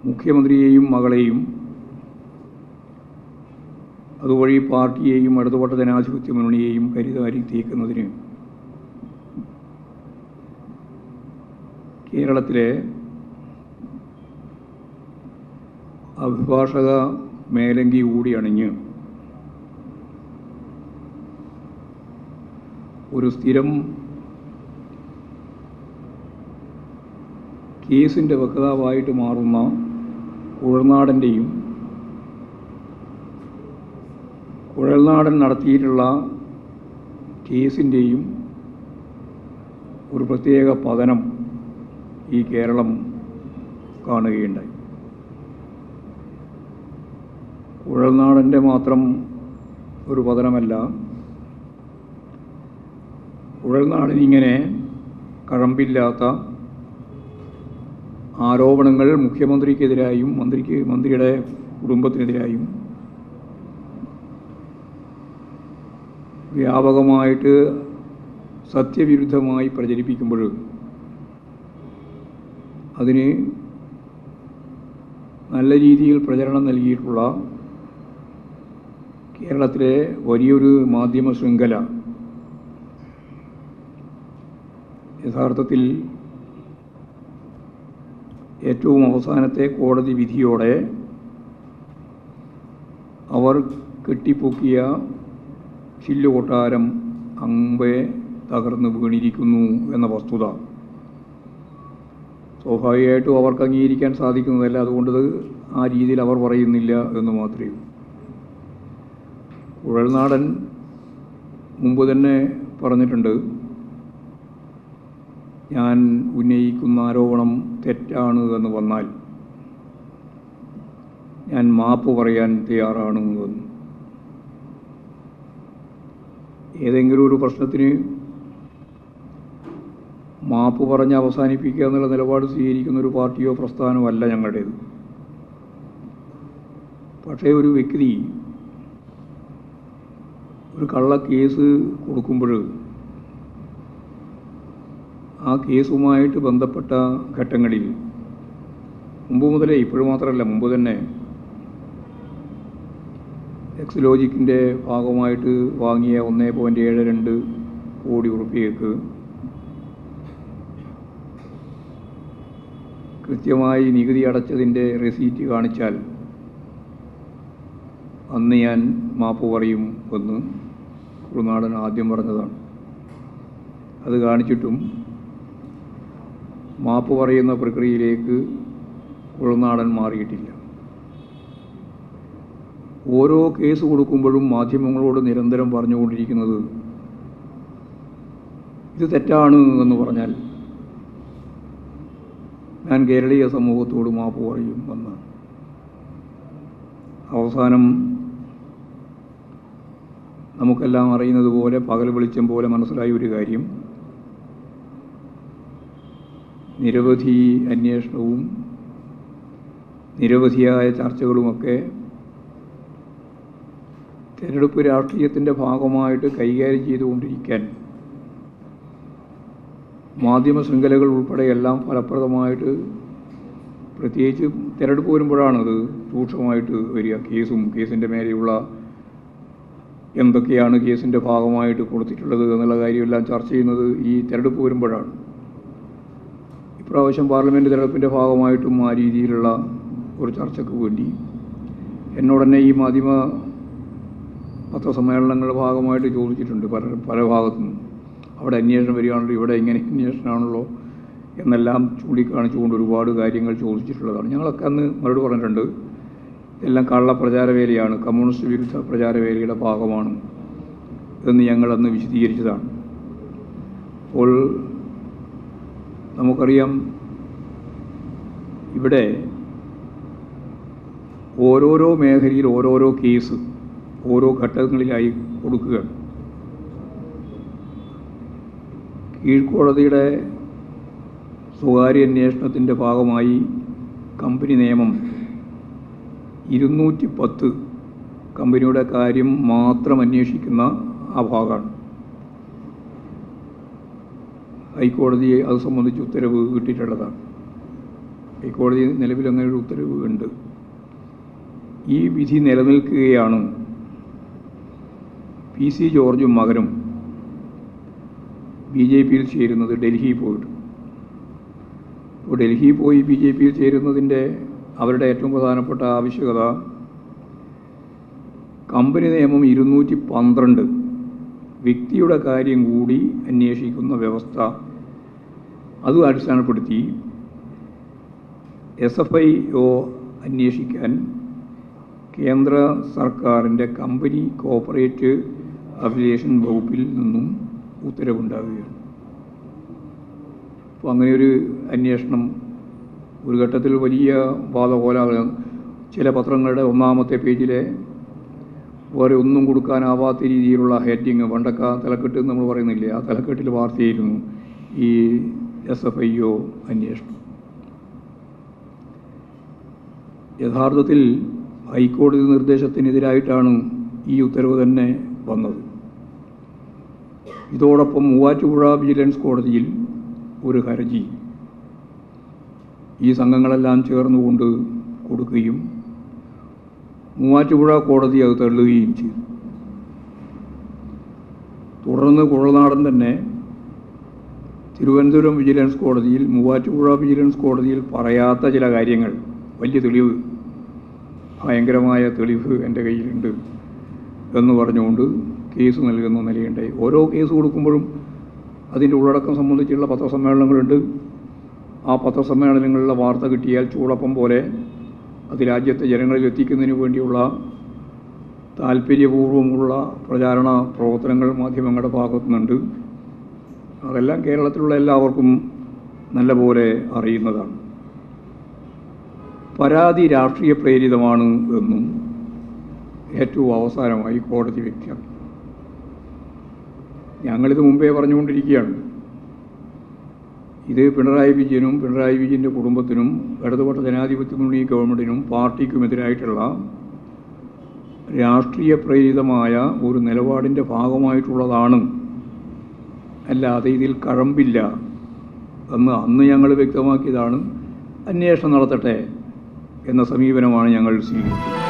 മുഖ്യമന്ത്രിയെയും മകളെയും അതുവഴി പാർട്ടിയെയും ഇടതുപക്ഷ ജനാധിപത്യ മുന്നണിയെയും കരിതാരി തീക്കുന്നതിന് കേരളത്തിലെ അഭിഭാഷക മേലങ്കി കൂടി അണിഞ്ഞ് ഒരു സ്ഥിരം കേസിൻ്റെ വക്താവായിട്ട് മാറുന്ന കുഴൽനാടൻ്റെയും കുഴൽനാടൻ നടത്തിയിട്ടുള്ള കേസിൻ്റെയും ഒരു പ്രത്യേക പതനം ഈ കേരളം കാണുകയുണ്ടായി. കുഴൽനാടൻ്റെ മാത്രം ഒരു പതനമല്ല, കുഴൽനാടനിങ്ങനെ കഴമ്പില്ലാത്ത ആരോപണങ്ങൾ മുഖ്യമന്ത്രിക്കെതിരായും മന്ത്രിയുടെ കുടുംബത്തിനെതിരായും വ്യാപകമായിട്ട് സത്യവിരുദ്ധമായി പ്രചരിപ്പിക്കുമ്പോൾ അതിന് നല്ല രീതിയിൽ പ്രചരണം നൽകിയിട്ടുള്ള കേരളത്തിലെ വലിയൊരു മാധ്യമ ശൃംഖല യഥാർത്ഥത്തിൽ ഏറ്റവും അവസാനത്തെ കോടതി വിധിയോടെ അവർ കെട്ടിപ്പൊക്കിയ ചില്ലുകൊട്ടാരം അമ്പെ തകർന്ന് വീണിരിക്കുന്നു എന്ന വസ്തുത സ്വാഭാവികമായിട്ടും അവർക്ക് അംഗീകരിക്കാൻ സാധിക്കുന്നതല്ല. അതുകൊണ്ട് ആ രീതിയിൽ അവർ പറയുന്നില്ല എന്ന് മാത്രമേ ഉള്ളൂ. കുഴൽനാടൻ മുമ്പ് തന്നെ പറഞ്ഞിട്ടുണ്ട്, ഞാൻ ഉന്നയിക്കുന്ന ആരോപണം തെറ്റാണ് എന്ന് വന്നാൽ ഞാൻ മാപ്പ് പറയാൻ തയ്യാറാണ് എന്ന്. ഏതെങ്കിലും ഒരു പ്രശ്നത്തിന് മാപ്പ് പറഞ്ഞ് അവസാനിപ്പിക്കുക എന്നുള്ള നിലപാട് സ്വീകരിക്കുന്ന ഒരു പാർട്ടിയോ പ്രസ്ഥാനമോ അല്ല ഞങ്ങളുടേത്. പക്ഷേ ഒരു വ്യക്തി ഒരു കള്ളക്കേസ് കൊടുക്കുമ്പോൾ ആ കേസുമായിട്ട് ബന്ധപ്പെട്ട ഘട്ടങ്ങളിൽ മുമ്പ് മുതലേ, ഇപ്പോഴും മാത്രമല്ല മുമ്പ് തന്നെ എക്സ്ലോജിക്കിൻ്റെ ഭാഗമായിട്ട് വാങ്ങിയ 1.72 കോടി ഉറുപ്പികയ്ക്ക് കൃത്യമായി നികുതി അടച്ചതിൻ്റെ റെസീറ്റ് കാണിച്ചാൽ അന്ന് ഞാൻ മാപ്പ് പറയും എന്ന് കുഴൽനാടൻ ആദ്യം പറഞ്ഞതാണ്. അത് കാണിച്ചിട്ടും മാപ്പ് പറയുന്ന പ്രക്രിയയിലേക്ക് കുഴൽനാടൻ മാറിയിട്ടില്ല. ഓരോ കേസ് കൊടുക്കുമ്പോഴും മാധ്യമങ്ങളോട് നിരന്തരം പറഞ്ഞുകൊണ്ടിരിക്കുന്നത് ഇത് തെറ്റാണ് എന്ന് പറഞ്ഞാൽ ഞാൻ കേരളീയ സമൂഹത്തോട് മാപ്പ് പറയും എന്ന്. അവസാനം നമുക്കെല്ലാം അറിയുന്നത് പോലെ, പകൽ വെളിച്ചം പോലെ മനസ്സിലായ ഒരു കാര്യം, നിരവധി അന്വേഷണവും നിരവധിയായ ചർച്ചകളുമൊക്കെ തിരഞ്ഞെടുപ്പ് രാഷ്ട്രീയത്തിൻ്റെ ഭാഗമായിട്ട് കൈകാര്യം ചെയ്തുകൊണ്ടിരിക്കാൻ മാധ്യമ ശൃംഖലകൾ ഉൾപ്പെടെ എല്ലാം ഫലപ്രദമായിട്ട്, പ്രത്യേകിച്ച് തിരഞ്ഞെടുപ്പ് വരുമ്പോഴാണത് രൂക്ഷമായിട്ട് വരിക. കേസിൻ്റെ മേലെയുള്ള എന്തൊക്കെയാണ് കേസിൻ്റെ ഭാഗമായിട്ട് കൊടുത്തിട്ടുള്ളത് എന്നുള്ള കാര്യമെല്ലാം ചർച്ച ചെയ്യുന്നത് ഈ തിരഞ്ഞെടുപ്പ് വരുമ്പോഴാണ്. ഇപ്രാവശ്യം പാർലമെൻറ്റ് തിരഞ്ഞെടുപ്പിൻ്റെ ഭാഗമായിട്ടും ആ രീതിയിലുള്ള ഒരു ചർച്ചയ്ക്ക് വേണ്ടി എന്നോടന്നെ ഈ മാധ്യമ പത്രസമ്മേളനങ്ങളുടെ ഭാഗമായിട്ട് ചോദിച്ചിട്ടുണ്ട് പല ഭാഗത്തുനിന്നും. അവിടെ അന്വേഷണം വരികയാണല്ലോ, ഇവിടെ ഇങ്ങനെ അന്വേഷണമാണല്ലോ എന്നെല്ലാം ചൂണ്ടിക്കാണിച്ചുകൊണ്ട് ഒരുപാട് കാര്യങ്ങൾ ചോദിച്ചിട്ടുള്ളതാണ്. ഞങ്ങളൊക്കെ അന്ന് മറുപടി പറഞ്ഞിട്ടുണ്ട്, ഇതെല്ലാം കള്ള പ്രചാരവേലയാണ്, കമ്മ്യൂണിസ്റ്റ് വിരുദ്ധ പ്രചാരവേലയുടെ ഭാഗമാണ് എന്ന് ഞങ്ങളന്ന് വിശദീകരിച്ചതാണ്. അപ്പോൾ നമുക്കറിയാം, ഇവിടെ ഓരോരോ മേഖലയിൽ ഓരോരോ കേസ് ഓരോ ഘട്ടങ്ങളിലായി കൊടുക്കുകയാണ്. കീഴ്ക്കോടതിയുടെ സ്വകാര്യ അന്വേഷണത്തിൻ്റെ ഭാഗമായി കമ്പനി നിയമം 210 കമ്പനിയുടെ കാര്യം മാത്രം അന്വേഷിക്കുന്ന ആ ഭാഗമാണ്. ഹൈക്കോടതി അത് സംബന്ധിച്ച് ഉത്തരവ് കിട്ടിയിട്ടുള്ളതാണ്. ഹൈക്കോടതി നിലവിൽ അങ്ങനെ ഒരു ഉത്തരവ് ഉണ്ട്. ഈ വിധി നിലനിൽക്കുകയാണ് PC ജോർജും മകനും BJPയിൽ ചേരുന്നത് ഡൽഹിയിൽ പോയിട്ട്. അപ്പോൾ ഡൽഹിയിൽ പോയി BJPയിൽ ചേരുന്നതിൻ്റെ അവരുടെ ഏറ്റവും പ്രധാനപ്പെട്ട ആവശ്യകത കമ്പനി നിയമം 212 വ്യക്തിയുടെ കാര്യം കൂടി അന്വേഷിക്കുന്ന വ്യവസ്ഥ അത് അടിസ്ഥാനപ്പെടുത്തി SFIO അന്വേഷിക്കാൻ കേന്ദ്ര സർക്കാരിൻ്റെ കമ്പനി കോർപ്പറേറ്റ് അഫിലിയേഷൻ വകുപ്പിൽ നിന്നും ഉത്തരവുണ്ടാവുകയാണ്. അപ്പോൾ അങ്ങനെയൊരു അന്വേഷണം ഒരു ഘട്ടത്തിൽ വലിയ വാദകോലാഹലം. ചില പത്രങ്ങളുടെ ഒന്നാമത്തെ പേജിലെ വേറെ ഒന്നും കൊടുക്കാനാവാത്ത രീതിയിലുള്ള ഹെഡിങ്, പണ്ടൊക്കെ തലക്കെട്ട് നമ്മൾ പറയുന്നില്ലേ, ആ തലക്കെട്ടിൽ വാർത്തയായിരുന്നു ഈ SFIO അന്വേഷണം. യഥാർത്ഥത്തിൽ ഹൈക്കോടതി നിർദ്ദേശത്തിനെതിരായിട്ടാണ് ഈ ഉത്തരവ് തന്നെ വന്നത്. ഇതോടൊപ്പം മൂവാറ്റുപുഴ വിജിലൻസ് കോടതിയിൽ ഒരു ഹർജി ഈ സംഘങ്ങളെല്ലാം ചേർന്നുകൊണ്ട് കൊടുക്കുകയും മൂവാറ്റുപുഴ കോടതി അത് തള്ളുകയും ചെയ്തു. തുടർന്ന് കുഴൽനാടൻ തന്നെ തിരുവനന്തപുരം വിജിലൻസ് കോടതിയിൽ മൂവാറ്റുപുഴ വിജിലൻസ് കോടതിയിൽ പറയാത്ത ചില കാര്യങ്ങൾ, വലിയ തെളിവ്, ഭയങ്കരമായ തെളിവ് എൻ്റെ കയ്യിലുണ്ട് എന്ന് പറഞ്ഞുകൊണ്ട് കേസ് നൽകുന്ന നിലയുണ്ടായി. ഓരോ കേസ് കൊടുക്കുമ്പോഴും അതിൻ്റെ ഉള്ളടക്കം സംബന്ധിച്ചുള്ള പത്രസമ്മേളനങ്ങളുണ്ട്. ആ പത്രസമ്മേളനങ്ങളിലെ വാർത്ത കിട്ടിയാൽ ചൂടപ്പം പോലെ അത് രാജ്യത്തെ ജനങ്ങളിൽ എത്തിക്കുന്നതിന് വേണ്ടിയുള്ള താല്പര്യപൂർവ്വമുള്ള പ്രചാരണ പ്രവർത്തനങ്ങൾ മാധ്യമങ്ങളുടെ ഭാഗത്തു നിന്നുണ്ട്. അതെല്ലാം കേരളത്തിലുള്ള എല്ലാവർക്കും നല്ലപോലെ അറിയുന്നതാണ്. പരാതി രാഷ്ട്രീയ പ്രേരിതമാണ് എന്നും ഏറ്റവും അവസാനമായി കോടതി വ്യക്തമാക്കി. ഞങ്ങളിത് മുമ്പേ പറഞ്ഞുകൊണ്ടിരിക്കുകയാണ്. ഇത് പിണറായി വിജയനും പിണറായി വിജയൻ്റെ കുടുംബത്തിനും ഇടതുപക്ഷ ജനാധിപത്യ മുന്നണി ഗവൺമെൻറ്റിനും പാർട്ടിക്കുമെതിരായിട്ടുള്ള രാഷ്ട്രീയ പ്രേരിതമായ ഒരു നിലപാടിൻ്റെ ഭാഗമായിട്ടുള്ളതാണ്, അല്ലാതെ ഇതിൽ കഴമ്പില്ല എന്ന് അന്ന് ഞങ്ങൾ വ്യക്തമാക്കിയതാണ്. അന്വേഷണം നടത്തട്ടെ എന്ന സമീപനമാണ് ഞങ്ങൾ സ്വീകരിച്ചത്.